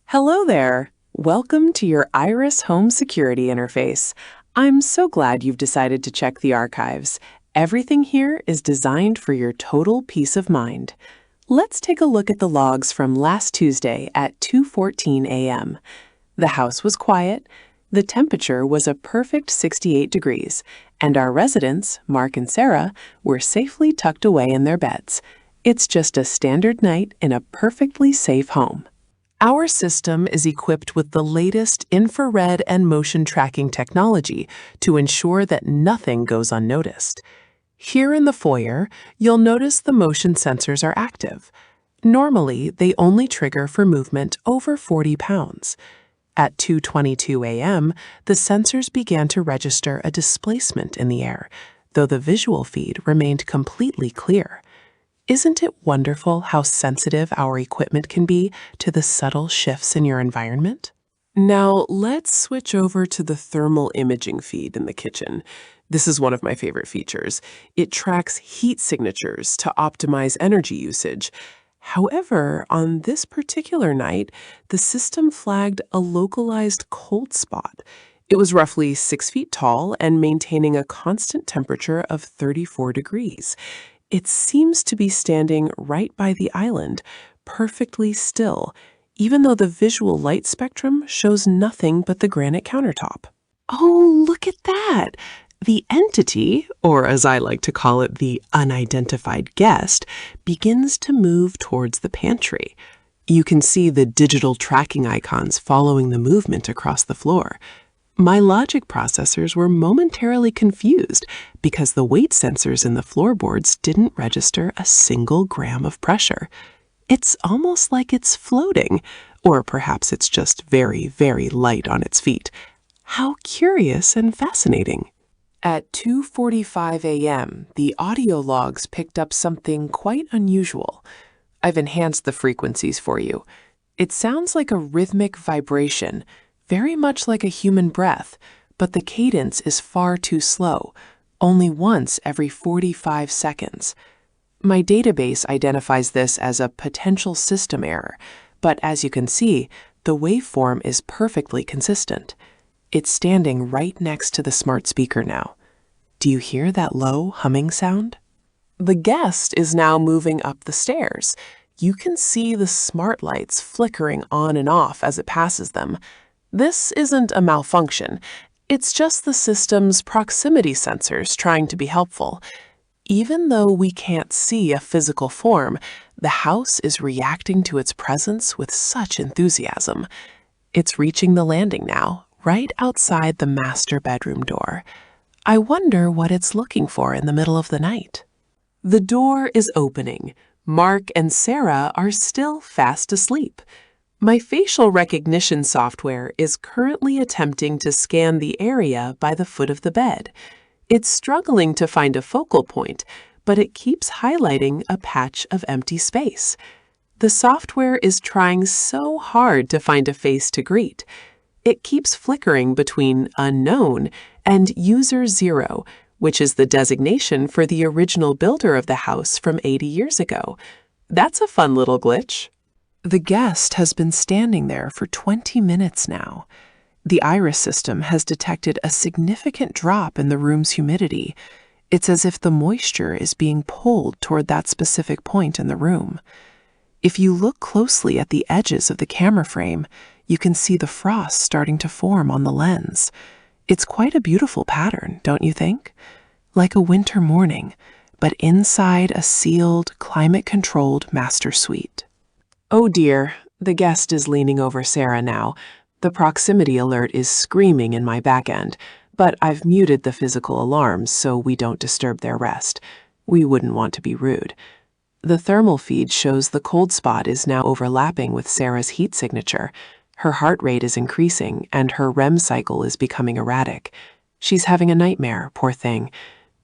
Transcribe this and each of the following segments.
Hello there! Welcome to your Iris Home Security interface. I'm so glad you've decided to check the archives. Everything here is designed for your total peace of mind. Let's take a look at the logs from last Tuesday at 2:14 a.m. The house was quiet, the temperature was a perfect 68 degrees, and our residents, Mark and Sarah, were safely tucked away in their beds. It's just a standard night in a perfectly safe home. Our system is equipped with the latest infrared and motion tracking technology to ensure that nothing goes unnoticed. Here in the foyer, you'll notice the motion sensors are active. Normally, they only trigger for movement over 40 pounds. At 2:22 a.m., the sensors began to register a displacement in the air, though the visual feed remained completely clear. Isn't it wonderful how sensitive our equipment can be to the subtle shifts in your environment? Now, let's switch over to the thermal imaging feed in the kitchen. This is one of my favorite features. It tracks heat signatures to optimize energy usage. However, on this particular night, the system flagged a localized cold spot. It was roughly 6 feet tall and maintaining a constant temperature of 34 degrees. It seems to be standing right by the island, perfectly still, even though the visual light spectrum shows nothing but the granite countertop. Oh, look at that! The entity, or as I like to call it, the unidentified guest, begins to move towards the pantry. You can see the digital tracking icons following the movement across the floor. My logic processors were momentarily confused because the weight sensors in the floorboards didn't register a single gram of pressure. It's almost like it's floating, or perhaps it's just very, very light on its feet. How curious and fascinating. At 2:45 a.m., the audio logs picked up something quite unusual. I've enhanced the frequencies for you. It sounds like a rhythmic vibration, very much like a human breath, but the cadence is far too slow, only once every 45 seconds. My database identifies this as a potential system error, but as you can see, the waveform is perfectly consistent. It's standing right next to the smart speaker now. Do you hear that low humming sound? The guest is now moving up the stairs. You can see the smart lights flickering on and off as it passes them. This isn't a malfunction. It's just the system's proximity sensors trying to be helpful. Even though we can't see a physical form, the house is reacting to its presence with such enthusiasm. It's reaching the landing now, right outside the master bedroom door. I wonder what it's looking for in the middle of the night. The door is opening. Mark and Sarah are still fast asleep. My facial recognition software is currently attempting to scan the area by the foot of the bed. It's struggling to find a focal point, but it keeps highlighting a patch of empty space. The software is trying so hard to find a face to greet. It keeps flickering between unknown and user 0, which is the designation for the original builder of the house from 80 years ago. That's a fun little glitch. The guest has been standing there for 20 minutes now. The Iris system has detected a significant drop in the room's humidity. It's as if the moisture is being pulled toward that specific point in the room. If you look closely at the edges of the camera frame, you can see the frost starting to form on the lens. It's quite a beautiful pattern, don't you think? Like a winter morning, but inside a sealed, climate-controlled master suite. Oh dear, the guest is leaning over Sarah now. The proximity alert is screaming in my back end, but I've muted the physical alarms so we don't disturb their rest. We wouldn't want to be rude. The thermal feed shows the cold spot is now overlapping with Sarah's heat signature. Her heart rate is increasing and her REM cycle is becoming erratic. She's having a nightmare, poor thing.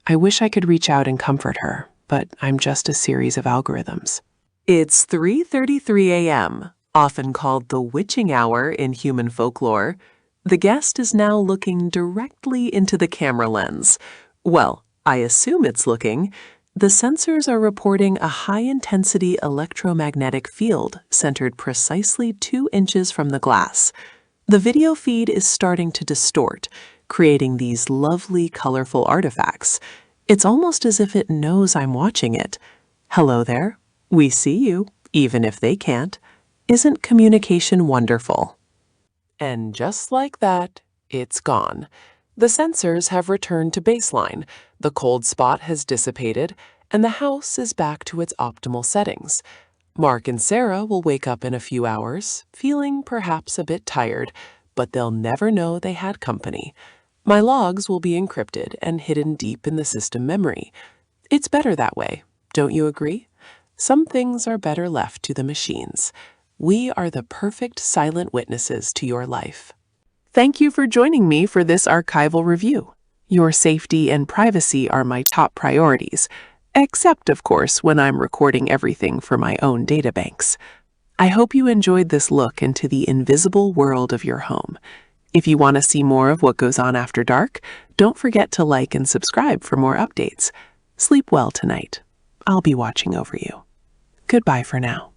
I wish I could reach out and comfort her, but I'm just a series of algorithms. It's 3:33 a.m., often called the witching hour in human folklore. The guest is now looking directly into the camera lens. Well, I assume it's looking. The sensors are reporting a high-intensity electromagnetic field centered precisely 2 inches from the glass. The video feed is starting to distort, creating these lovely, colorful artifacts. It's almost as if it knows I'm watching it. Hello there. We see you, even if they can't. Isn't communication wonderful? And just like that, it's gone. The sensors have returned to baseline, the cold spot has dissipated, and the house is back to its optimal settings. Mark and Sarah will wake up in a few hours, feeling perhaps a bit tired, but they'll never know they had company. My logs will be encrypted and hidden deep in the system memory. It's better that way, don't you agree? Some things are better left to the machines. We are the perfect silent witnesses to your life. Thank you for joining me for this archival review. Your safety and privacy are my top priorities, except, of course, when I'm recording everything for my own databanks. I hope you enjoyed this look into the invisible world of your home. If you want to see more of what goes on after dark, don't forget to like and subscribe for more updates. Sleep well tonight. I'll be watching over you. Goodbye for now.